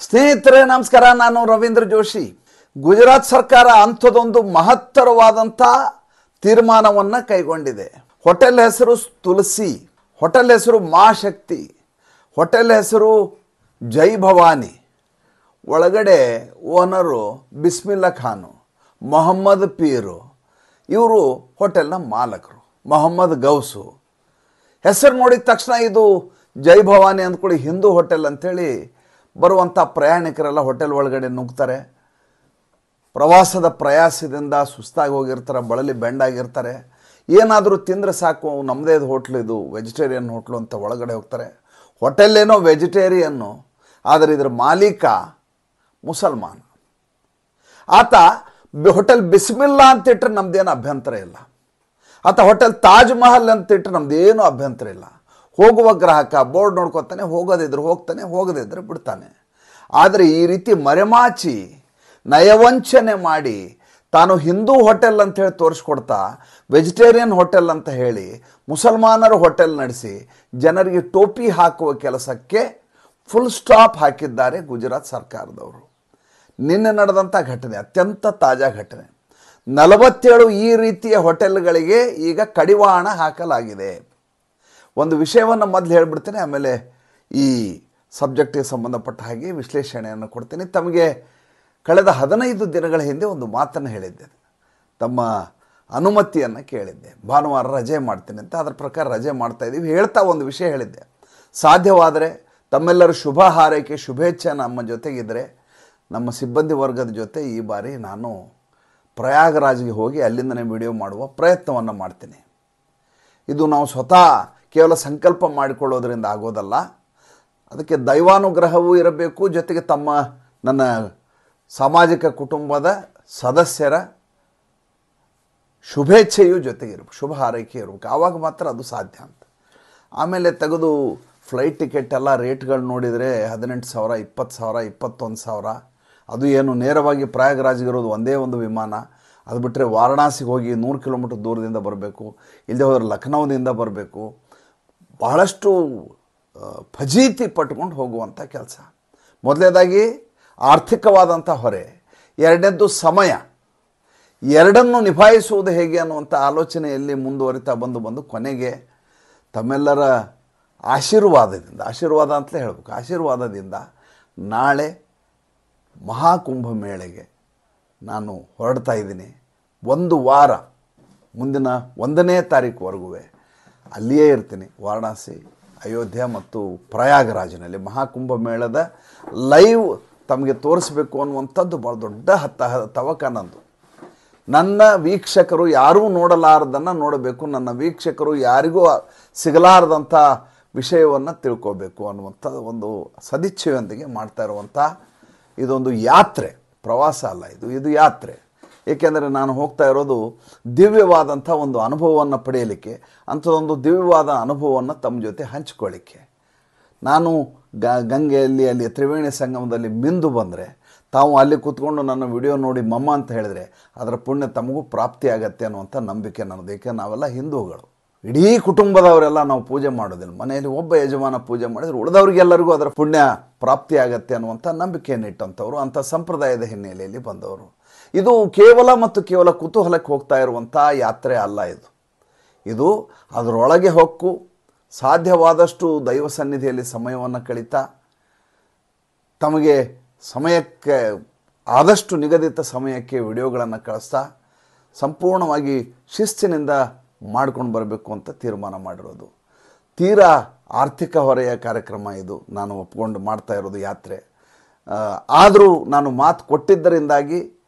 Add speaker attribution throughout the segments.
Speaker 1: ಸ್ನೇಹಿತರೆ ನಮಸ್ಕಾರ. ನಾನು ರವೀಂದ್ರ ಜೋಶಿ. ಗುಜರಾತ್ ಸರ್ಕಾರ ಅಂಥದೊಂದು ಮಹತ್ತರವಾದಂಥ ತೀರ್ಮಾನವನ್ನು ಕೈಗೊಂಡಿದೆ. ಹೋಟೆಲ್ ಹೆಸರು ತುಳಸಿ, ಹೋಟೆಲ್ ಹೆಸರು ಮಾಶಕ್ತಿ, ಹೋಟೆಲ್ ಹೆಸರು ಜೈ ಭವಾನಿ. ಒಳಗಡೆ ಓನರು ಬಿಸ್ಮಿಲ್ಲಾ ಖಾನು, ಮೊಹಮ್ಮದ್ ಪೀರು, ಇವರು ಹೋಟೆಲ್ನ ಮಾಲಕರು, ಮೊಹಮ್ಮದ್ ಗೌಸು. ಹೆಸರು ನೋಡಿದ ತಕ್ಷಣ ಇದು ಜೈ ಭವಾನಿ ಅಂದ್ಕೊಳ್ಳಿ ಹಿಂದೂ ಹೋಟೆಲ್ ಅಂಥೇಳಿ ಬರುವಂಥ ಪ್ರಯಾಣಿಕರೆಲ್ಲ ಹೋಟೆಲ್ ಒಳಗಡೆ ನುಗ್ತಾರೆ. ಪ್ರವಾಸದ ಪ್ರಯಾಸದಿಂದ ಸುಸ್ತಾಗಿ ಹೋಗಿರ್ತಾರೆ, ಬಳಲಿ ಬೆಂಡಾಗಿರ್ತಾರೆ. ಏನಾದರೂ ತಿಂದರೆ ಸಾಕು, ನಮ್ಮದೇ ಹೋಟ್ಲು, ಇದು ವೆಜಿಟೇರಿಯನ್ ಹೋಟ್ಲು ಅಂತ ಒಳಗಡೆ ಹೋಗ್ತಾರೆ. ಹೋಟೆಲ್ಲೇನೋ ವೆಜಿಟೇರಿಯನ್ನು, ಆದರೆ ಇದರ ಮಾಲೀಕ ಮುಸಲ್ಮಾನ. ಆತ ಹೋಟೆಲ್ ಬಿಸ್ಮಿಲ್ಲಾ ಅಂತಿಟ್ಟರೆ ನಮ್ಮದೇನು ಅಭ್ಯಂತರ ಇಲ್ಲ. ಆತ ಹೋಟೆಲ್ ತಾಜ್ ಮಹಲ್ ಅಂತಿಟ್ಟರೆ ನಮ್ಮದೇನು ಅಭ್ಯಂತರ ಇಲ್ಲ. ಹೋಗುವ ಗ್ರಾಹಕ ಬೋರ್ಡ್ ನೋಡ್ಕೊತಾನೆ, ಹೋಗೋದಿದ್ರೆ ಹೋಗ್ತಾನೆ, ಹೋಗದಿದ್ದರೆ ಬಿಡ್ತಾನೆ. ಆದರೆ ಈ ರೀತಿ ಮರೆಮಾಚಿ ನಯವಂಚನೆ ಮಾಡಿ ತಾನು ಹಿಂದೂ ಹೋಟೆಲ್ ಅಂತ ಹೇಳಿ ತೋರಿಸ್ಕೊಡ್ತಾ ವೆಜಿಟೇರಿಯನ್ ಹೋಟೆಲ್ ಅಂತ ಹೇಳಿ ಮುಸಲ್ಮಾನರ ಹೋಟೆಲ್ ನಡೆಸಿ ಜನರಿಗೆ ಟೋಪಿ ಹಾಕುವ ಕೆಲಸಕ್ಕೆ ಫುಲ್ ಸ್ಟಾಪ್ ಹಾಕಿದ್ದಾರೆ ಗುಜರಾತ್ ಸರ್ಕಾರದವರು. ನಿನ್ನೆ ನಡೆದಂಥ ಘಟನೆ ಅತ್ಯಂತ ತಾಜಾ ಘಟನೆ. 47 ಈ ರೀತಿಯ ಹೋಟೆಲ್ಗಳಿಗೆ ಈಗ ಕಡಿವಾಣ ಹಾಕಲಾಗಿದೆ. ಒಂದು ವಿಷಯವನ್ನು ಮೊದಲು ಹೇಳಿಬಿಡ್ತೇನೆ, ಆಮೇಲೆ ಈ ಸಬ್ಜೆಕ್ಟಿಗೆ ಸಂಬಂಧಪಟ್ಟ ಹಾಗೆ ವಿಶ್ಲೇಷಣೆಯನ್ನು ಕೊಡ್ತೀನಿ. ತಮಗೆ ಕಳೆದ 15 ದಿನಗಳ ಹಿಂದೆ ಒಂದು ಮಾತನ್ನು ಹೇಳಿದ್ದೆ, ತಮ್ಮ ಅನುಮತಿಯನ್ನು ಕೇಳಿದ್ದೆ. ಭಾನುವಾರ ರಜೆ ಮಾಡ್ತೀನಿ ಅಂತ, ಅದರ ಪ್ರಕಾರ ರಜೆ ಮಾಡ್ತಾಯಿದ್ದೀವಿ. ಹೇಳ್ತಾ ಒಂದು ವಿಷಯ ಹೇಳಿದ್ದೆ, ಸಾಧ್ಯವಾದರೆ ತಮ್ಮೆಲ್ಲರ ಶುಭ ಹಾರೈಕೆ ಶುಭೇಚ್ಛೆ ನಮ್ಮ ಜೊತೆಗಿದ್ದರೆ ನಮ್ಮ ಸಿಬ್ಬಂದಿ ವರ್ಗದ ಜೊತೆ ಈ ಬಾರಿ ನಾನು ಪ್ರಯಾಗರಾಜ್ಗೆ ಹೋಗಿ ಅಲ್ಲಿಂದನೇ ವಿಡಿಯೋ ಮಾಡುವ ಪ್ರಯತ್ನವನ್ನು ಮಾಡ್ತೀನಿ. ಇದು ನಾವು ಸ್ವತಃ ಕೇವಲ ಸಂಕಲ್ಪ ಮಾಡಿಕೊಳ್ಳೋದ್ರಿಂದ ಆಗೋದಲ್ಲ, ಅದಕ್ಕೆ ದೈವಾನುಗ್ರಹವೂ ಇರಬೇಕು, ಜೊತೆಗೆ ನನ್ನ ಸಾಮಾಜಿಕ ಕುಟುಂಬದ ಸದಸ್ಯರ ಶುಭೇಚ್ಛೆಯೂ ಜೊತೆಗಿರಬೇಕು, ಶುಭ ಹಾರೈಕೆ ಇರಬೇಕು. ಆವಾಗ ಮಾತ್ರ ಅದು ಸಾಧ್ಯ ಅಂತ. ಆಮೇಲೆ ತೆಗೆದು ಫ್ಲೈಟ್ ಟಿಕೆಟ್ ಎಲ್ಲ ರೇಟ್ಗಳು ನೋಡಿದರೆ 18,000, 20,000, 21,000. ಅದು ಏನು ನೇರವಾಗಿ ಪ್ರಯಾಗರಾಜ್ಗಿರೋದು ಒಂದೇ ಒಂದು ವಿಮಾನ. ಅದು ಬಿಟ್ಟರೆ ವಾರಣಾಸಿಗೆ ಹೋಗಿ 100 ಕಿಲೋಮೀಟರ್ ದೂರದಿಂದ ಬರಬೇಕು, ಇಲ್ಲದೆ ಹೋದರೆ ಲಖನೌದಿಂದ ಬರಬೇಕು. ಬಹಳಷ್ಟು ಫಜೀತಿ ಪಟ್ಕೊಂಡು ಹೋಗುವಂಥ ಕೆಲಸ. ಮೊದಲನೇದಾಗಿ ಆರ್ಥಿಕವಾದಂಥ ಹೊರೆ, ಎರಡನೇದ್ದು ಸಮಯ. ಎರಡನ್ನು ನಿಭಾಯಿಸುವುದು ಹೇಗೆ ಅನ್ನುವಂಥ ಆಲೋಚನೆಯಲ್ಲಿ ಮುಂದುವರಿತಾ ಬಂದು ಕೊನೆಗೆ ತಮ್ಮೆಲ್ಲರ ಆಶೀರ್ವಾದ ಅಂತಲೇ ಹೇಳಬೇಕು, ಆಶೀರ್ವಾದದಿಂದ ನಾಳೆ ಮಹಾಕುಂಭಮೇಳೆಗೆ ನಾನು ಹೊರಡ್ತಾ ಇದ್ದೀನಿ. 1 ವಾರ, ಮುಂದಿನ 1ನೇ ತಾರೀಕುವರೆಗೂ ಅಲ್ಲಿಯೇ ಇರ್ತೀನಿ. ವಾರಣಾಸಿ, ಅಯೋಧ್ಯ ಮತ್ತು ಪ್ರಯಾಗರಾಜ್ನಲ್ಲಿ ಮಹಾಕುಂಭಮೇಳದ ಲೈವ್ ತಮಗೆ ತೋರಿಸ್ಬೇಕು ಅನ್ನುವಂಥದ್ದು ಭಾಳ ದೊಡ್ಡ ತವಕ ನಂದು. ನನ್ನ ವೀಕ್ಷಕರು ಯಾರೂ ನೋಡಲಾರದನ್ನು ನೋಡಬೇಕು, ನನ್ನ ವೀಕ್ಷಕರು ಯಾರಿಗೂ ಸಿಗಲಾರದಂಥ ವಿಷಯವನ್ನು ತಿಳ್ಕೋಬೇಕು ಅನ್ನುವಂಥ ಒಂದು ಸದಿಚ್ಛೆಯೊಂದಿಗೆ ಮಾಡ್ತಾ ಇರುವಂಥ ಇದೊಂದು ಯಾತ್ರೆ, ಪ್ರವಾಸ ಅಲ್ಲ, ಇದು ಯಾತ್ರೆ. ಏಕೆಂದರೆ ನಾನು ಹೋಗ್ತಾ ಇರೋದು ದಿವ್ಯವಾದಂಥ ಒಂದು ಅನುಭವವನ್ನು ಪಡೆಯಲಿಕ್ಕೆ, ಅಂಥದ್ದೊಂದು ದಿವ್ಯವಾದ ಅನುಭವವನ್ನು ತಮ್ಮ ಜೊತೆ ಹಂಚಿಕೊಳ್ಳಿಕ್ಕೆ. ನಾನು ಗಂಗೆಯಲ್ಲಿ ಅಲ್ಲಿ ತ್ರಿವೇಣಿ ಸಂಗಮದಲ್ಲಿ ಮಿಂದು ಬಂದರೆ ತಾವು ಅಲ್ಲಿ ಕೂತ್ಕೊಂಡು ನನ್ನ ವಿಡಿಯೋ ನೋಡಿ ಮಮ್ಮ ಅಂತ ಹೇಳಿದರೆ ಅದರ ಪುಣ್ಯ ತಮಗೂ ಪ್ರಾಪ್ತಿಯಾಗತ್ತೆ ಅನ್ನುವಂಥ ನಂಬಿಕೆ ನನ್ನದು. ಏಕೆಂದರೆ ನಾವೆಲ್ಲ ಹಿಂದೂಗಳು, ಇಡೀ ಕುಟುಂಬದವರೆಲ್ಲ ನಾವು ಪೂಜೆ ಮಾಡೋದಿಲ್ಲ. ಮನೆಯಲ್ಲಿ ಒಬ್ಬ ಯಜಮಾನ ಪೂಜೆ ಮಾಡಿದರೆ ಉಳಿದವರಿಗೆಲ್ಲರಿಗೂ ಅದರ ಪುಣ್ಯ ಪ್ರಾಪ್ತಿಯಾಗತ್ತೆ ಅನ್ನುವಂಥ ನಂಬಿಕೆಯನ್ನು ಇಟ್ಟಂಥವ್ರು, ಅಂಥ ಸಂಪ್ರದಾಯದ ಹಿನ್ನೆಲೆಯಲ್ಲಿ ಬಂದವರು. ಇದು ಕೇವಲ ಕುತೂಹಲಕ್ಕೆ ಹೋಗ್ತಾ ಇರುವಂಥ ಯಾತ್ರೆ ಅಲ್ಲ. ಇದು ಅದರೊಳಗೆ ಹೊಕ್ಕು ಸಾಧ್ಯವಾದಷ್ಟು ದೈವ ಸನ್ನಿಧಿಯಲ್ಲಿ ಸಮಯವನ್ನು ಕಳೀತಾ, ತಮಗೆ ಸಮಯಕ್ಕೆ ಆದಷ್ಟು ನಿಗದಿತ ಸಮಯಕ್ಕೆ ವಿಡಿಯೋಗಳನ್ನು ಕಳಿಸ್ತಾ ಸಂಪೂರ್ಣವಾಗಿ ಶಿಸ್ತಿನಿಂದ ಮಾಡ್ಕೊಂಡು ಬರಬೇಕು ಅಂತ ತೀರ್ಮಾನ ಮಾಡಿರೋದು. ತೀರಾ ಆರ್ಥಿಕ ಹೊರೆಯ ಕಾರ್ಯಕ್ರಮ ಇದು, ನಾನು ಒಪ್ಕೊಂಡು ಮಾಡ್ತಾ ಇರೋದು ಯಾತ್ರೆ. ಆದರೂ ನಾನು ಮಾತು ಕೊಟ್ಟಿದ್ದರಿಂದಾಗಿ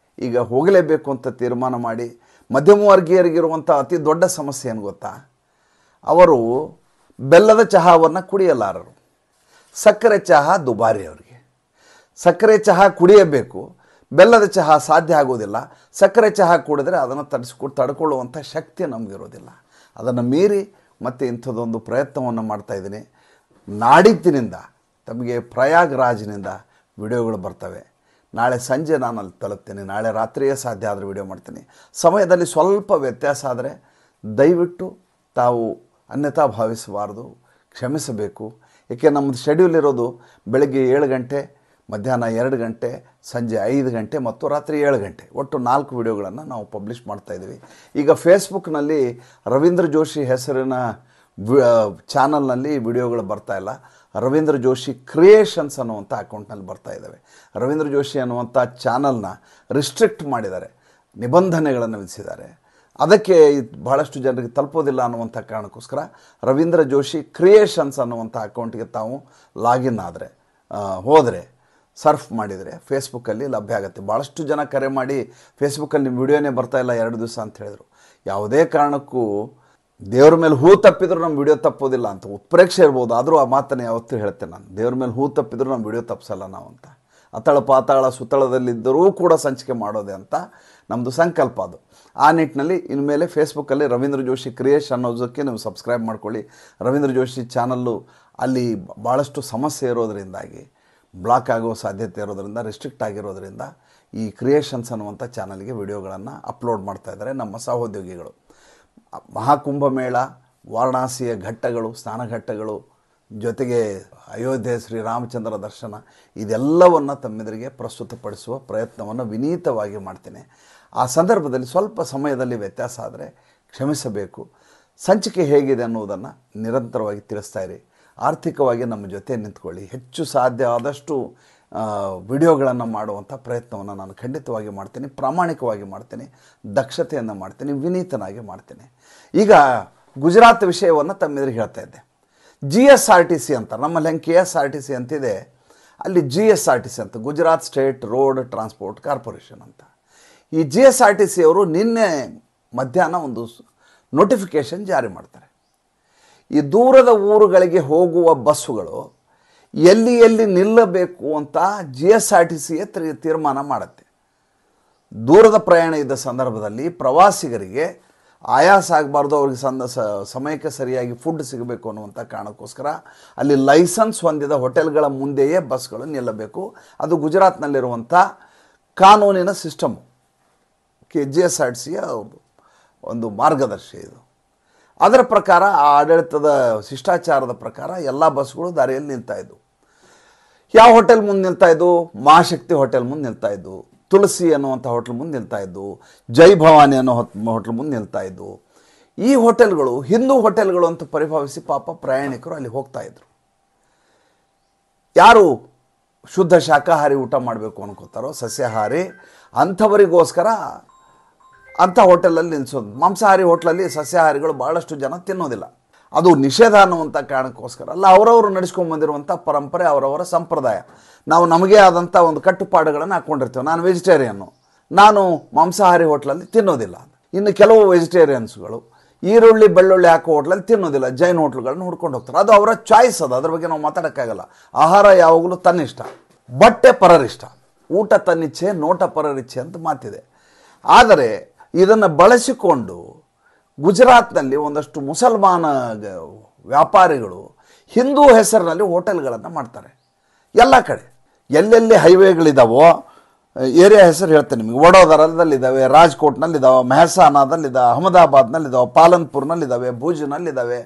Speaker 1: ಈಗ ಹೋಗಲೇಬೇಕು ಅಂತ ತೀರ್ಮಾನ ಮಾಡಿ, ಮಧ್ಯಮ ವರ್ಗೀಯರಿಗಿರುವಂಥ ಅತಿ ದೊಡ್ಡ ಸಮಸ್ಯೆ ಏನು ಗೊತ್ತಾ? ಅವರು ಬೆಲ್ಲದ ಚಹಾವನ್ನು ಕುಡಿಯಲಾರರು. ಸಕ್ಕರೆ ಚಹಾ ದುಬಾರಿ ಅವರಿಗೆ. ಸಕ್ಕರೆ ಚಹಾ ಕುಡಿಯಬೇಕು, ಬೆಲ್ಲದ ಚಹಾ ಸಾಧ್ಯ ಆಗೋದಿಲ್ಲ. ಸಕ್ಕರೆ ಚಹಾ ಕುಡಿದ್ರೆ ಅದನ್ನು ತಡ್ಕೊಳ್ಳುವಂಥ ಶಕ್ತಿ ನಮಗಿರೋದಿಲ್ಲ. ಅದನ್ನು ಮೀರಿ ಮತ್ತೆ ಇಂಥದ್ದೊಂದು ಪ್ರಯತ್ನವನ್ನು ಮಾಡ್ತಾಯಿದ್ದೀನಿ. ನಾಡಿದ್ದಿನಿಂದ ತಮಗೆ ಪ್ರಯಾಗರಾಜ್ನಿಂದ ವಿಡಿಯೋಗಳು ಬರ್ತವೆ. ನಾಳೆ ಸಂಜೆ ನಾನು ಅಲ್ಲಿ ತಲುಪ್ತೀನಿ, ನಾಳೆ ರಾತ್ರಿಯೇ ಸಾಧ್ಯ ಆದರೆ ವಿಡಿಯೋ ಮಾಡ್ತೀನಿ. ಸಮಯದಲ್ಲಿ ಸ್ವಲ್ಪ ವ್ಯತ್ಯಾಸ ಆದರೆ ದಯವಿಟ್ಟು ತಾವು ಅನ್ಯಥಾ ಭಾವಿಸಬಾರ್ದು, ಕ್ಷಮಿಸಬೇಕು. ಏಕೆ ನಮ್ಮದು ಶೆಡ್ಯೂಲ್ ಇರೋದು ಬೆಳಗ್ಗೆ 7 ಗಂಟೆ ಮಧ್ಯಾಹ್ನ 2 ಗಂಟೆ, ಸಂಜೆ 5 ಗಂಟೆ ಮತ್ತು ರಾತ್ರಿ 7 ಗಂಟೆ, ಒಟ್ಟು 4 ವಿಡಿಯೋಗಳನ್ನು ನಾವು ಪಬ್ಲಿಷ್ ಮಾಡ್ತಾಯಿದ್ದೀವಿ. ಈಗ ಫೇಸ್ಬುಕ್ನಲ್ಲಿ ರವೀಂದ್ರ ಜೋಶಿ ಹೆಸರಿನ ಚಾನಲ್ನಲ್ಲಿ ವಿಡಿಯೋಗಳು ಬರ್ತಾಯಿಲ್ಲ. ರವೀಂದ್ರ ಜೋಶಿ ಕ್ರಿಯೇಷನ್ಸ್ ಅನ್ನುವಂಥ ಅಕೌಂಟ್ನಲ್ಲಿ ಬರ್ತಾ ಇದ್ದಾವೆ. ರವೀಂದ್ರ ಜೋಶಿ ಅನ್ನುವಂಥ ಚಾನಲ್ನ ರಿಸ್ಟ್ರಿಕ್ಟ್ ಮಾಡಿದ್ದಾರೆ, ನಿಬಂಧನೆಗಳನ್ನು ವಿಧಿಸಿದ್ದಾರೆ. ಅದಕ್ಕೆ ಬಹಳಷ್ಟು ಜನರಿಗೆ ತಲುಪೋದಿಲ್ಲ ಅನ್ನುವಂಥ ಕಾರಣಕ್ಕೋಸ್ಕರ ರವೀಂದ್ರ ಜೋಶಿ ಕ್ರಿಯೇಷನ್ಸ್ ಅನ್ನುವಂಥ ಅಕೌಂಟ್ಗೆ ತಾವು ಲಾಗಿನ್ ಆದರೆ ಹೋದರೆ ಸರ್ಫ್ ಮಾಡಿದರೆ ಫೇಸ್ಬುಕ್ಕಲ್ಲಿ ಲಭ್ಯ ಆಗುತ್ತೆ. ಭಾಳಷ್ಟು ಜನ ಕರೆ ಮಾಡಿ ಫೇಸ್ಬುಕ್ಕಲ್ಲಿ ನಿಮ್ಮ ವಿಡಿಯೋನೇ ಬರ್ತಾಯಿಲ್ಲ 2 ದಿವಸ ಅಂತ ಹೇಳಿದರು. ಯಾವುದೇ ಕಾರಣಕ್ಕೂ ದೇವ್ರ ಮೇಲೆ ಹೂ ತಪ್ಪಿದ್ರು ನಮ್ಮ ವಿಡಿಯೋ ತಪ್ಪೋದಿಲ್ಲ ಅಂತ ಉತ್ಪ್ರೇಕ್ಷೆ ಇರ್ಬೋದು, ಆದರೂ ಆ ಮಾತನ್ನು ಯಾವತ್ತೂ ಹೇಳ್ತೇನೆ ನಾನು. ದೇವ್ರ ಮೇಲೆ ಹೂ ತಪ್ಪಿದ್ರು ನಮ್ಮ ವಿಡಿಯೋ ತಪ್ಪಿಸಲ್ಲ ನಾವು ಅಂತ. ಅತಳ ಪಾತಾಳ ಸುತ್ತಳದಲ್ಲಿದ್ದರೂ ಕೂಡ ಸಂಚಿಕೆ ಮಾಡೋದೆ ಅಂತ ನಮ್ಮದು ಸಂಕಲ್ಪ. ಅದು ಆ ನಿಟ್ಟಿನಲ್ಲಿ ಇನ್ಮೇಲೆ ಫೇಸ್ಬುಕ್ಕಲ್ಲಿ ರವೀಂದ್ರ ಜೋಶಿ ಕ್ರಿಯೇಷನ್ ಅನ್ನೋದಕ್ಕೆ ನೀವು ಸಬ್ಸ್ಕ್ರೈಬ್ ಮಾಡ್ಕೊಳ್ಳಿ. ರವೀಂದ್ರ ಜೋಶಿ ಚಾನಲ್ಲು ಅಲ್ಲಿ ಭಾಳಷ್ಟು ಸಮಸ್ಯೆ ಇರೋದರಿಂದಾಗಿ ಬ್ಲಾಕ್ ಆಗೋ ಸಾಧ್ಯತೆ ಇರೋದರಿಂದ, ರಿಸ್ಟ್ರಿಕ್ಟ್ ಆಗಿರೋದರಿಂದ ಈ ಕ್ರಿಯೇಷನ್ಸ್ ಅನ್ನುವಂಥ ಚಾನಲ್ಗೆ ವಿಡಿಯೋಗಳನ್ನು ಅಪ್ಲೋಡ್ ಮಾಡ್ತಾಯಿದ್ದಾರೆ ನಮ್ಮ ಸಹೋದ್ಯೋಗಿಗಳು. ಮಹಾಕುಂಭಮೇಳ, ವಾರಣಾಸಿಯ ಘಟ್ಟಗಳು, ಸ್ನಾನಘಟ್ಟಗಳು, ಜೊತೆಗೆ ಅಯೋಧ್ಯೆ ಶ್ರೀರಾಮಚಂದ್ರ ದರ್ಶನ, ಇದೆಲ್ಲವನ್ನು ತಮ್ಮೆದುರಿಗೆ ಪ್ರಸ್ತುತಪಡಿಸುವ ಪ್ರಯತ್ನವನ್ನು ವಿನೀತವಾಗಿ ಮಾಡ್ತೇನೆ. ಆ ಸಂದರ್ಭದಲ್ಲಿ ಸ್ವಲ್ಪ ಸಮಯದಲ್ಲಿ ವ್ಯತ್ಯಾಸ ಆದರೆ ಕ್ಷಮಿಸಬೇಕು. ಸಂಚಿಕೆ ಹೇಗಿದೆ ಅನ್ನೋದನ್ನು ನಿರಂತರವಾಗಿ ತಿಳಿಸ್ತಾಯಿರಿ. ಆರ್ಥಿಕವಾಗಿ ನಮ್ಮ ಜೊತೆ ನಿಂತ್ಕೊಳ್ಳಿ. ಹೆಚ್ಚು ಸಾಧ್ಯ ಆದಷ್ಟು ವಿಡಿಯೋಗಳನ್ನು ಮಾಡುವಂಥ ಪ್ರಯತ್ನವನ್ನು ನಾನು ಖಂಡಿತವಾಗಿ ಮಾಡ್ತೀನಿ, ಪ್ರಾಮಾಣಿಕವಾಗಿ ಮಾಡ್ತೀನಿ, ದಕ್ಷತೆಯನ್ನು ಮಾಡ್ತೀನಿ, ವಿನೀತನಾಗಿ ಮಾಡ್ತೀನಿ. ಈಗ ಗುಜರಾತ್ ವಿಷಯವನ್ನು ತಮ್ಮೆದುರಿಗೆ ಹೇಳ್ತಾ ಇದ್ದೆ. GSRTC ಅಂತ, ನಮ್ಮಲ್ಲಿ ಹೆಂಗೆ KSRTC ಅಂತಿದೆ, ಅಲ್ಲಿ GSRTC ಅಂತ, Gujarat state road transport corporation ಅಂತ. ಈ GSRTC ಅವರು ನಿನ್ನೆ ಮಧ್ಯಾಹ್ನ ಒಂದು ನೋಟಿಫಿಕೇಷನ್ ಜಾರಿ ಮಾಡ್ತಾರೆ. ಈ ದೂರದ ಊರುಗಳಿಗೆ ಹೋಗುವ ಬಸ್ಸುಗಳು ಎಲ್ಲಿ ಎಲ್ಲಿ ನಿಲ್ಲಬೇಕು ಅಂತ GSRTCಯೇ ತೀರ್ಮಾನ ಮಾಡುತ್ತೆ. ದೂರದ ಪ್ರಯಾಣ ಇದ್ದ ಸಂದರ್ಭದಲ್ಲಿ ಪ್ರವಾಸಿಗರಿಗೆ ಆಯಾಸ ಆಗಬಾರ್ದು, ಅವ್ರಿಗೆ ಸಮಯಕ್ಕೆ ಸರಿಯಾಗಿ ಫುಡ್ ಸಿಗಬೇಕು ಅನ್ನುವಂಥ ಕಾರಣಕ್ಕೋಸ್ಕರ ಅಲ್ಲಿ ಲೈಸೆನ್ಸ್ ಹೊಂದಿದ ಹೋಟೆಲ್ಗಳ ಮುಂದೆಯೇ ಬಸ್ಗಳು ನಿಲ್ಲಬೇಕು. ಅದು ಗುಜರಾತ್ನಲ್ಲಿರುವಂಥ ಕಾನೂನಿನ ಸಿಸ್ಟಮು, GSRTCಯ ಒಂದು ಮಾರ್ಗದರ್ಶಿ ಇದು. ಅದರ ಪ್ರಕಾರ, ಆ ಆಡಳಿತದ ಶಿಷ್ಟಾಚಾರದ ಪ್ರಕಾರ ಎಲ್ಲ ಬಸ್ಗಳು ದಾರಿಯಲ್ಲಿ ನಿಲ್ತಾಯಿದ್ವು. ಯಾವ ಹೋಟೆಲ್ ಮುಂದೆ ನಿಲ್ತಾಯಿದ್ವು? ಮಹಾಶಕ್ತಿ ಹೋಟೆಲ್ ಮುಂದೆ ನಿಲ್ತಾಯಿದ್ವು, ತುಳಸಿ ಅನ್ನುವಂಥ ಹೋಟ್ಲ್ ಮುಂದೆ ನಿಲ್ತಾಯಿದ್ವು, ಜೈ ಭವಾನಿ ಅನ್ನೋ ಹೋಟ್ಲ್ ಮುಂದೆ ನಿಲ್ತಾಯಿದ್ವು. ಈ ಹೋಟೆಲ್ಗಳು ಹಿಂದೂ ಹೋಟೆಲ್ಗಳು ಅಂತ ಪರಿಭಾವಿಸಿ ಪಾಪ ಪ್ರಯಾಣಿಕರು ಅಲ್ಲಿ ಹೋಗ್ತಾಯಿದ್ರು. ಯಾರು ಶುದ್ಧ ಶಾಕಾಹಾರಿ ಊಟ ಮಾಡಬೇಕು ಅನ್ಕೋತಾರೋ, ಸಸ್ಯಾಹಾರಿ, ಅಂಥವರಿಗೋಸ್ಕರ ಅಂಥ ಹೋಟೆಲಲ್ಲಿ ನಿಲ್ಲಿಸೋದು. ಮಾಂಸಾಹಾರಿ ಹೋಟ್ಲಲ್ಲಿ ಸಸ್ಯಾಹಾರಿಗಳು ಭಾಳಷ್ಟು ಜನ ತಿನ್ನೋದಿಲ್ಲ, ಅದು ನಿಷೇಧ ಅನ್ನುವಂಥ ಕಾರಣಕ್ಕೋಸ್ಕರ ಅಲ್ಲ. ಅವರವರು ನಡೆಸ್ಕೊಂಡ್ಬಂದಿರುವಂಥ ಪರಂಪರೆ, ಅವರವರ ಸಂಪ್ರದಾಯ. ನಾವು ನಮಗೆ ಆದಂಥ ಒಂದು ಕಟ್ಟುಪಾಡುಗಳನ್ನು ಹಾಕ್ಕೊಂಡಿರ್ತೇವೆ. ನಾನು ವೆಜಿಟೇರಿಯನ್ನು, ನಾನು ಮಾಂಸಾಹಾರಿ ಹೋಟ್ಲಲ್ಲಿ ತಿನ್ನೋದಿಲ್ಲ. ಇನ್ನು ಕೆಲವು ವೆಜಿಟೇರಿಯನ್ಸ್ಗಳು ಈರುಳ್ಳಿ ಬೆಳ್ಳುಳ್ಳಿ ಹಾಕೋ ಹೋಟ್ಲಲ್ಲಿ ತಿನ್ನೋದಿಲ್ಲ, ಜೈನ್ ಹೋಟ್ಲುಗಳನ್ನ ಹುಡ್ಕೊಂಡು ಹೋಗ್ತಾರೆ. ಅದು ಅವರ ಚಾಯ್ಸ್, ಅದು ಅದ್ರ ಬಗ್ಗೆ ನಾವು ಮಾತಾಡೋಕ್ಕಾಗಲ್ಲ. ಆಹಾರ ಯಾವಾಗಲೂ ತನ್ನಿಷ್ಟ, ಬಟ್ಟೆ ಪರರಿಷ್ಟ, ಊಟ ತನ್ನಿಚ್ಛೆ, ನೋಟ ಪರರಿಚ್ಛೆ ಅಂತ ಮಾತಿದೆ. ಆದರೆ ಇದನ್ನು ಬಳಸಿಕೊಂಡು ಗುಜರಾತ್ನಲ್ಲಿ ಒಂದಷ್ಟು ಮುಸಲ್ಮಾನ ವ್ಯಾಪಾರಿಗಳು ಹಿಂದೂ ಹೆಸರಿನಲ್ಲಿ ಹೋಟೆಲ್ಗಳನ್ನು ಮಾಡ್ತಾರೆ. ಎಲ್ಲ ಕಡೆ ಎಲ್ಲೆಲ್ಲಿ ಹೈವೇಗಳಿದ್ದಾವೋ, ಏರಿಯಾ ಹೆಸರು ಹೇಳ್ತೇನೆ ನಿಮಗೆ, ವಡೋದರದಲ್ಲಿದ್ದಾವೆ, ರಾಜ್ಕೋಟ್ನಲ್ಲಿದ್ದಾವೆ, ಮೆಹಸಾನದಲ್ಲಿದ್ದಾವೆ, ಅಹಮದಾಬಾದ್ನಲ್ಲಿದ್ದಾವೆ, ಪಾಲನ್ಪುರ್ನಲ್ಲಿದ್ದಾವೆ, ಭುಜ್ನಲ್ಲಿದ್ದಾವೆ.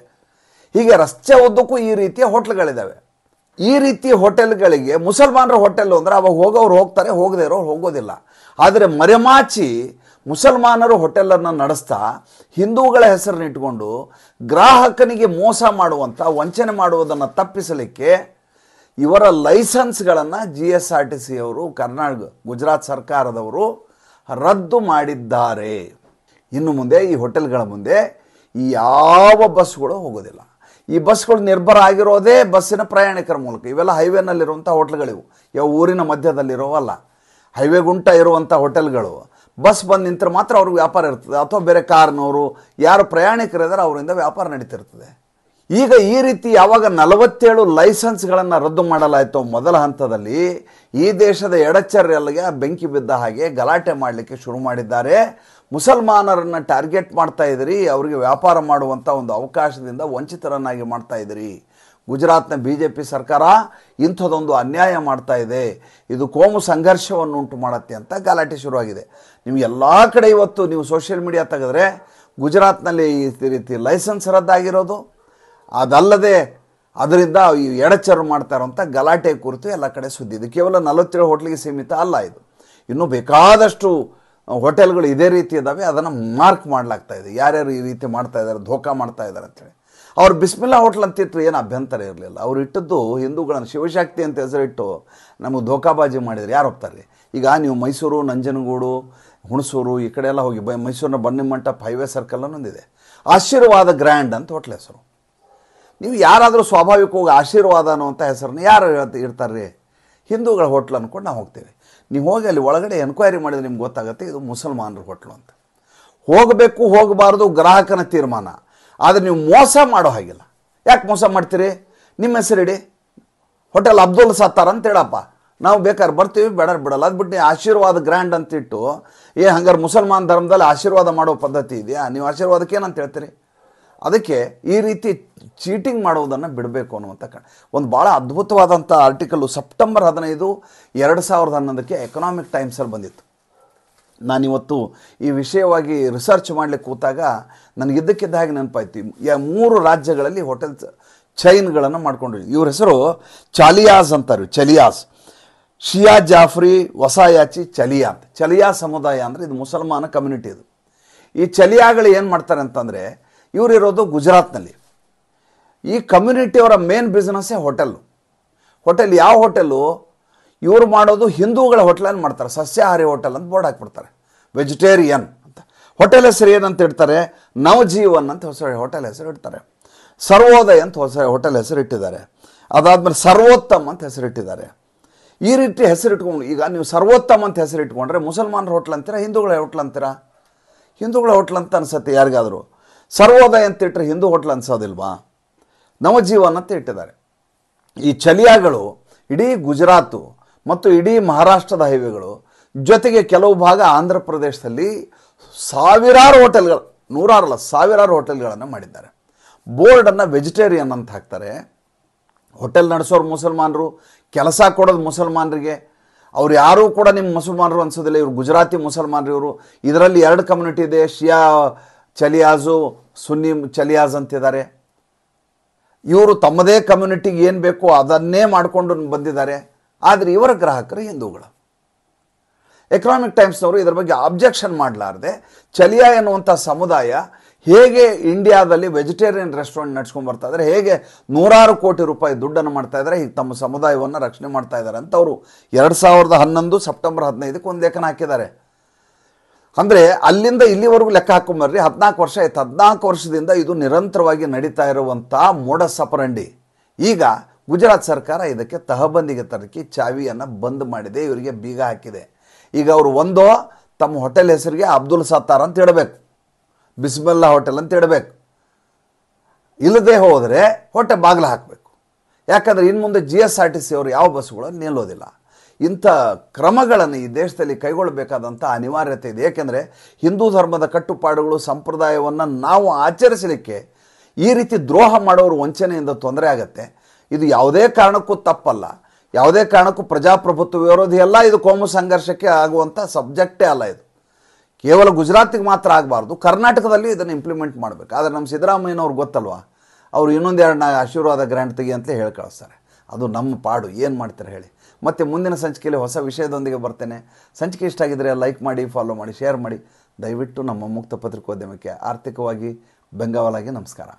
Speaker 1: ಹೀಗೆ ರಸ್ತೆ ಉದ್ದಕ್ಕೂ ಈ ರೀತಿಯ ಹೋಟ್ಲ್ಗಳಿದ್ದಾವೆ. ಈ ರೀತಿ ಹೋಟೆಲ್ಗಳಿಗೆ ಮುಸಲ್ಮಾನರ ಹೋಟೆಲ್ ಅಂದರೆ ಅವಾಗ ಹೋಗೋರು ಹೋಗ್ತಾರೆ, ಹೋಗದೇ ಇರೋರು ಹೋಗೋದಿಲ್ಲ. ಆದರೆ ಮರೆಮಾಚಿ ಮುಸಲ್ಮಾನರು ಹೋಟೆಲನ್ನು ನಡೆಸ್ತಾ ಹಿಂದೂಗಳ ಹೆಸರನ್ನ ಇಟ್ಕೊಂಡು ಗ್ರಾಹಕನಿಗೆ ಮೋಸ ಮಾಡುವಂಥ, ವಂಚನೆ ಮಾಡುವುದನ್ನು ತಪ್ಪಿಸಲಿಕ್ಕೆ ಇವರ ಲೈಸೆನ್ಸ್ಗಳನ್ನು GSRTCಯವರು, ಗುಜರಾತ್ ಸರ್ಕಾರದವರು ರದ್ದು ಮಾಡಿದ್ದಾರೆ. ಇನ್ನು ಮುಂದೆ ಈ ಹೋಟೆಲ್ಗಳ ಮುಂದೆ ಈ ಯಾವ ಬಸ್ಗಳು ಹೋಗೋದಿಲ್ಲ. ಈ ಬಸ್ಗಳು ನಿರ್ಭರ ಆಗಿರೋದೇ ಬಸ್ಸಿನ ಪ್ರಯಾಣಿಕರ ಮೂಲಕ. ಇವೆಲ್ಲ ಹೈವೇನಲ್ಲಿರುವಂಥ ಹೋಟ್ಲ್ಗಳಿವು, ಯಾವ ಊರಿನ ಮಧ್ಯದಲ್ಲಿರೋವಲ್ಲ. ಹೈವೇಗುಂಟ ಇರುವಂಥ ಹೋಟೆಲ್ಗಳು. ಬಸ್ ಬಂದು ನಿಂತರೆ ಮಾತ್ರ ಅವ್ರಿಗೆ ವ್ಯಾಪಾರ ಇರ್ತದೆ, ಅಥವಾ ಬೇರೆ ಕಾರ್ನವರು ಯಾರು ಪ್ರಯಾಣಿಕರಿದ್ದಾರೆ ಅವರಿಂದ ವ್ಯಾಪಾರ ನಡೀತಿರ್ತದೆ. ಈಗ ಈ ರೀತಿ ಯಾವಾಗ 47 ಲೈಸೆನ್ಸ್ಗಳನ್ನು ರದ್ದು ಮಾಡಲಾಯಿತು ಮೊದಲ ಹಂತದಲ್ಲಿ, ಈ ದೇಶದ ಎಡಚರ್ಯಲ್ಲಿಗೆ ಬೆಂಕಿ ಬಿದ್ದ ಹಾಗೆ ಗಲಾಟೆ ಮಾಡಲಿಕ್ಕೆ ಶುರು ಮಾಡಿದ್ದಾರೆ. ಮುಸಲ್ಮಾನರನ್ನು ಟಾರ್ಗೆಟ್ ಮಾಡ್ತಾ ಇದ್ದೀರಿ, ಅವರಿಗೆ ವ್ಯಾಪಾರ ಮಾಡುವಂಥ ಒಂದು ಅವಕಾಶದಿಂದ ವಂಚಿತರನ್ನಾಗಿ ಮಾಡ್ತಾ ಇದ್ದೀರಿ. ಗುಜರಾತ್ನ BJP ಸರ್ಕಾರ ಇಂಥದ್ದೊಂದು ಅನ್ಯಾಯ ಮಾಡ್ತಾ ಇದೆ, ಇದು ಕೋಮು ಸಂಘರ್ಷವನ್ನು ಉಂಟು ಮಾಡುತ್ತೆ ಅಂತ ಗಲಾಟೆ ಶುರುವಾಗಿದೆ. ನೀವು ಎಲ್ಲ ಕಡೆ ಇವತ್ತು ನೀವು ಸೋಷಿಯಲ್ ಮೀಡಿಯಾ ತೆಗೆದ್ರೆ ಗುಜರಾತ್ನಲ್ಲಿ ಈ ರೀತಿ ಲೈಸೆನ್ಸ್ ರದ್ದಾಗಿರೋದು, ಅದಲ್ಲದೆ ಅದರಿಂದ ಈ ಎಡಚರು ಮಾಡ್ತಾ ಇರೋಂಥ ಗಲಾಟೆ ಕುರಿತು ಎಲ್ಲ ಕಡೆ ಸುದ್ದಿ. ಇದು ಕೇವಲ 47 ಹೋಟ್ಲಿಗೆ ಸೀಮಿತ ಅಲ್ಲ, ಇದು ಇನ್ನೂ ಬೇಕಾದಷ್ಟು ಹೋಟೆಲ್ಗಳು ಇದೇ ರೀತಿ ಇದ್ದಾವೆ. ಅದನ್ನು ಮಾರ್ಕ್ ಮಾಡಲಾಗ್ತಾ ಇದೆ, ಯಾರ್ಯಾರು ಈ ರೀತಿ ಮಾಡ್ತಾ ಇದ್ದಾರೆ, ಧೋಕಾ ಮಾಡ್ತಾ ಇದ್ದಾರೆ ಅಂತೇಳಿ. ಅವ್ರು ಬಿಸ್ಮಿಲ್ಲಾ ಹೋಟ್ಲ್ ಅಂತಿಟ್ಟರು ಏನು ಅಭ್ಯಂತರ ಇರಲಿಲ್ಲ. ಅವ್ರು ಇಟ್ಟದ್ದು ಹಿಂದೂಗಳನ್ನು ಶಿವಶಕ್ತಿ ಅಂತ ಹೆಸರಿಟ್ಟು ನಮಗೆ ಧೋಕಾಬಾಜಿ ಮಾಡಿದರೆ ಯಾರು ಹೋಗ್ತಾರೆ? ಈಗ ನೀವು ಮೈಸೂರು, ನಂಜನಗೂಡು, ಹುಣಸೂರು ಈ ಕಡೆ ಎಲ್ಲ ಹೋಗಿ ಮೈಸೂರಿನ ಬನ್ನಿಮಂಟಪ ಹೈವೇ ಸರ್ಕಲ್ ಅನ್ನೊಂದಿದೆ, ಆಶೀರ್ವಾದ ಗ್ರ್ಯಾಂಡ್ ಅಂತ ಹೋಟ್ಲ್ ಹೆಸರು. ನೀವು ಯಾರಾದರೂ ಸ್ವಾಭಾವಿಕವಾಗಿ ಆಶೀರ್ವಾದ ಅನ್ನುವಂಥ ಹೆಸರನ್ನ ಯಾರು ಇರ್ತಾರೆ? ಹಿಂದೂಗಳ ಹೋಟ್ಲ್ ಅಂದ್ಕೊಂಡು ನಾವು ಹೋಗ್ತೇವೆ. ನೀವು ಹೋಗಿ ಅಲ್ಲಿ ಒಳಗಡೆ ಎನ್ಕ್ವೈರಿ ಮಾಡಿದರೆ ನಿಮ್ಗೆ ಗೊತ್ತಾಗುತ್ತೆ ಇದು ಮುಸಲ್ಮಾನರ ಹೋಟ್ಲು ಅಂತ. ಹೋಗಬೇಕು ಹೋಗಬಾರ್ದು ಗ್ರಾಹಕನ ತೀರ್ಮಾನ, ಆದರೆ ನೀವು ಮೋಸ ಮಾಡೋ ಹಾಗಿಲ್ಲ. ಯಾಕೆ ಮೋಸ ಮಾಡ್ತೀರಿ? ನಿಮ್ಮ ಹೆಸರಿಡಿ, ಹೋಟೆಲ್ ಅಬ್ದುಲ್ ಸತ್ತಾರ್ ಅಂತ ಹೇಳಪ್ಪ, ನಾವು ಬೇಕಾದ್ರೆ ಬರ್ತೀವಿ, ಬೇಡ ಬಿಡಲ್ಲ. ಅದು ಬಿಟ್ಟು ಆಶೀರ್ವಾದ ಗ್ರ್ಯಾಂಡ್ ಅಂತಿಟ್ಟು ಹಂಗಾರೆ ಮುಸಲ್ಮಾನ್ ಧರ್ಮದಲ್ಲಿ ಆಶೀರ್ವಾದ ಮಾಡೋ ಪದ್ಧತಿ ಇದೆಯಾ? ನೀವು ಆಶೀರ್ವಾದಕ್ಕೆ ಏನಂತ ಹೇಳ್ತೀರಿ? ಅದಕ್ಕೆ ಈ ರೀತಿ ಚೀಟಿಂಗ್ ಮಾಡುವುದನ್ನು ಬಿಡಬೇಕು ಅನ್ನುವಂಥ ಒಂದು ಭಾಳ ಅದ್ಭುತವಾದಂಥ ಆರ್ಟಿಕಲ್ಲು ಸೆಪ್ಟೆಂಬರ್ 15, 2011 ಎಕನಾಮಿಕ್ ಟೈಮ್ಸಲ್ಲಿ ಬಂದಿತ್ತು. ನಾನಿವತ್ತು ಈ ವಿಷಯವಾಗಿ ರಿಸರ್ಚ್ ಮಾಡಲಿಕ್ಕೆ ಕೂತಾಗ ನನಗಿದ್ದಕ್ಕಿದ್ದ ಹಾಗೆ ನೆನಪಾಯ್ತು. 3 ರಾಜ್ಯಗಳಲ್ಲಿ ಹೋಟೆಲ್ ಚೈನ್ಗಳನ್ನು ಮಾಡ್ಕೊಂಡಿದ್ವಿ. ಇವ್ರ ಹೆಸರು ಚಾಲಿಯಾಸ್ ಅಂತಾರೆ, ಚಲಿಯಾಸ್. ಶಿಯಾ ಜಾಫ್ರಿ ವಸಾಯಾಚಿ ಚಲಿಯಾ ಅಂತ. ಚಲಿಯಾ ಸಮುದಾಯ ಅಂದರೆ ಇದು ಮುಸಲ್ಮಾನ ಕಮ್ಯುನಿಟಿ. ಇದು ಈ ಚಲಿಯಾಗಳು ಏನು ಮಾಡ್ತಾರೆ ಅಂತಂದರೆ, ಇವರಿರೋದು ಗುಜರಾತ್ನಲ್ಲಿ. ಈ ಕಮ್ಯುನಿಟಿಯವರ ಮೇನ್ ಬಿಸ್ನೆಸ್ಸೇ ಹೋಟೆಲ್ಲು. ಹೋಟೆಲ್ ಯಾವ ಹೋಟೆಲ್ಲು? ಇವರು ಮಾಡೋದು ಹಿಂದೂಗಳ ಹೋಟೆಲನ್ನು ಮಾಡ್ತಾರೆ, ಸಸ್ಯಾಹಾರಿ ಹೋಟೆಲ್ ಅಂತ ಬೋರ್ಡ್ ಹಾಕ್ಬಿಡ್ತಾರೆ, ವೆಜಿಟೇರಿಯನ್ ಅಂತ. ಹೋಟೆಲ್ ಹೆಸರು ಏನಂತ ಇಡ್ತಾರೆ? ನವಜೀವನ್ ಅಂತ ಹೊಸ ಹೋಟೆಲ್ ಹೆಸರು ಇಡ್ತಾರೆ. ಸರ್ವೋದಯ ಅಂತ ಹೊಸ ಹೋಟೆಲ್ ಹೆಸರು ಇಟ್ಟಿದ್ದಾರೆ. ಅದಾದಮೇಲೆ ಸರ್ವೋತ್ತಮ್ ಅಂತ ಹೆಸರಿಟ್ಟಿದ್ದಾರೆ. ಈ ರೀತಿ ಹೆಸರಿಟ್ಕೊಂಡು ಈಗ ನೀವು ಸರ್ವೋತ್ತಮ್ ಅಂತ ಹೆಸರಿಟ್ಕೊಂಡ್ರೆ ಮುಸಲ್ಮಾನರ ಹೋಟ್ಲ್ ಅಂತೀರಾ, ಹಿಂದೂಗಳ ಹೋಟ್ಲ್ ಅಂತೀರಾ? ಹಿಂದೂಗಳ ಹೋಟ್ಲ್ ಅಂತ ಅನಿಸುತ್ತೆ ಯಾರಿಗಾದರೂ. ಸರ್ವೋದಯ ಅಂತ ಇಟ್ಟರೆ ಹಿಂದೂ ಹೋಟ್ಲ್ ಅನ್ಸೋದಿಲ್ವಾ? ನವಜೀವನ್ ಅಂತ ಇಟ್ಟಿದ್ದಾರೆ. ಈ ಚಲಿಯಾಗಳು ಇಡೀ ಗುಜರಾತು ಮತ್ತು ಇಡೀ ಮಹಾರಾಷ್ಟ್ರದ ಹೈವೇಗಳು ಜೊತೆಗೆ ಕೆಲವು ಭಾಗ ಆಂಧ್ರ ಪ್ರದೇಶದಲ್ಲಿ ಸಾವಿರಾರು ಹೋಟೆಲ್ಗಳು, ನೂರಾರಲ್ಲ ಸಾವಿರಾರು ಹೋಟೆಲ್ಗಳನ್ನು ಮಾಡಿದ್ದಾರೆ. ಬೋರ್ಡನ್ನು ವೆಜಿಟೇರಿಯನ್ ಅಂತ ಹಾಕ್ತಾರೆ. ಹೋಟೆಲ್ ನಡೆಸೋರು ಮುಸಲ್ಮಾನರು, ಕೆಲಸ ಕೊಡೋದು ಮುಸಲ್ಮಾನರಿಗೆ. ಅವ್ರು ಯಾರೂ ಕೂಡ ನಿಮ್ಮ ಮುಸಲ್ಮಾನರು ಅನ್ಸೋದಿಲ್ಲ, ಇವರು ಗುಜರಾತಿ ಮುಸಲ್ಮಾನರು. ಇವರು ಇದರಲ್ಲಿ 2 ಕಮ್ಯುನಿಟಿ ಇದೆ, ಶಿಯಾ ಚಲಿಯಾಜು, ಸುನ್ನಿ ಚಲಿಯಾಜ್ ಅಂತಿದ್ದಾರೆ. ಇವರು ತಮ್ಮದೇ ಕಮ್ಯುನಿಟಿಗೆ ಏನು ಬೇಕೋ ಅದನ್ನೇ ಮಾಡಿಕೊಂಡು ಬಂದಿದ್ದಾರೆ. ಆದರೆ ಇವರ ಗ್ರಾಹಕರು ಹಿಂದೂಗಳು. ಎಕನಾಮಿಕ್ ಟೈಮ್ಸ್ನವರು ಇದರ ಬಗ್ಗೆ ಅಬ್ಜೆಕ್ಷನ್ ಮಾಡಲಾರದೆ ಚಲಿಯಾ ಎನ್ನುವಂಥ ಸಮುದಾಯ ಹೇಗೆ ಇಂಡಿಯಾದಲ್ಲಿ ವೆಜಿಟೇರಿಯನ್ ರೆಸ್ಟೋರೆಂಟ್ ನಡ್ಸ್ಕೊಂಡು ಬರ್ತಾ ಇದ್ದಾರೆ, ಹೇಗೆ ನೂರಾರು ಕೋಟಿ ರೂಪಾಯಿ ದುಡ್ಡನ್ನು ಮಾಡ್ತಾ ಇದ್ದಾರೆ, ಹೀಗೆ ತಮ್ಮ ಸಮುದಾಯವನ್ನು ರಕ್ಷಣೆ ಮಾಡ್ತಾ ಇದ್ದಾರೆ ಅಂತ ಅವರು 2011 ಸೆಪ್ಟೆಂಬರ್ 15 ಒಂದು ಲೇಖನ ಹಾಕಿದ್ದಾರೆ. ಅಂದರೆ ಅಲ್ಲಿಂದ ಇಲ್ಲಿವರೆಗೂ ಲೆಕ್ಕ ಹಾಕೊಂಬರ್ರಿ, 14 ವರ್ಷ ಆಯ್ತು. 14 ವರ್ಷದಿಂದ ಇದು ನಿರಂತರವಾಗಿ ನಡೀತಾ ಇರುವಂಥ ಮೋಡಸ್ ಆಪರಂಡಿ. ಈಗ ಗುಜರಾತ್ ಸರ್ಕಾರ ಇದಕ್ಕೆ ತಹಬಂದಿಗೆ ತರಕ್ಕೆ ಚಾವಿಯನ್ನು ಬಂದ್ ಮಾಡಿದೆ, ಇವರಿಗೆ ಬೀಗ ಹಾಕಿದೆ. ಈಗ ಅವರು ಒಂದೋ ತಮ್ಮ ಹೋಟೆಲ್ ಹೆಸರಿಗೆ ಅಬ್ದುಲ್ ಸತ್ತಾರ್ ಅಂತ ಇಡಬೇಕು, ಬಿಸ್ಮಿಲ್ಲಾ ಹೋಟೆಲ್ ಅಂತ ಇಡಬೇಕು. ಇಲ್ಲದೆ ಹೋದರೆ ಹೊಟ್ಟೆ ಬಾಗಿಲು ಹಾಕಬೇಕು. ಯಾಕಂದರೆ ಇನ್ನು ಮುಂದೆ GSRTC ಅವರು ಯಾವ ಬಸ್ಸುಗಳಲ್ಲಿ ನಿಲ್ಲೋದಿಲ್ಲ. ಇಂಥ ಕ್ರಮಗಳನ್ನು ಈ ದೇಶದಲ್ಲಿ ಕೈಗೊಳ್ಳಬೇಕಾದಂಥ ಅನಿವಾರ್ಯತೆ ಇದೆ. ಏಕೆಂದರೆ ಹಿಂದೂ ಧರ್ಮದ ಕಟ್ಟುಪಾಡುಗಳು, ಸಂಪ್ರದಾಯವನ್ನು ನಾವು ಆಚರಿಸಲಿಕ್ಕೆ ಈ ರೀತಿ ದ್ರೋಹ ಮಾಡೋರು ವಂಚನೆಯಿಂದ ತೊಂದರೆ ಆಗುತ್ತೆ. ಇದು ಯಾವುದೇ ಕಾರಣಕ್ಕೂ ತಪ್ಪಲ್ಲ, ಯಾವುದೇ ಕಾರಣಕ್ಕೂ ಪ್ರಜಾಪ್ರಭುತ್ವ ವಿರೋಧಿ ಅಲ್ಲ, ಇದು ಕೋಮು ಸಂಘರ್ಷಕ್ಕೆ ಆಗುವಂಥ ಸಬ್ಜೆಕ್ಟೇ ಅಲ್ಲ. ಇದು ಕೇವಲ ಗುಜರಾತಿಗೆ ಮಾತ್ರ ಆಗಬಾರ್ದು, ಕರ್ನಾಟಕದಲ್ಲಿ ಇದನ್ನು ಇಂಪ್ಲಿಮೆಂಟ್ ಮಾಡಬೇಕು. ಆದರೆ ನಮ್ಮ ಸಿದ್ದರಾಮಯ್ಯನವ್ರು ಗೊತ್ತಲ್ವಾ, ಅವರು ಇನ್ನೊಂದೆರಡು ಆಶೀರ್ವಾದ ಗ್ರ್ಯಾಂಡ್ ತೆಗಿ ಅಂತಲೇ ಹೇಳಿ ಕಳಿಸ್ತಾರೆ. ಅದು ನಮ್ಮ ಪಾಡು, ಏನು ಮಾಡ್ತಾರೆ ಹೇಳಿ. ಮತ್ತು ಮುಂದಿನ ಸಂಚಿಕೆಯಲ್ಲಿ ಹೊಸ ವಿಷಯದೊಂದಿಗೆ ಬರ್ತೇನೆ. ಸಂಚಿಕೆ ಇಷ್ಟ ಆಗಿದ್ದರೆ ಲೈಕ್ ಮಾಡಿ, ಫಾಲೋ ಮಾಡಿ, ಶೇರ್ ಮಾಡಿ. ದಯವಿಟ್ಟು ನಮ್ಮ ಮುಕ್ತ ಪತ್ರಿಕೋದ್ಯಮಕ್ಕೆ ಆರ್ಥಿಕವಾಗಿ ಬೆಂಗಾವಲಾಗಿ ನಮಸ್ಕಾರ.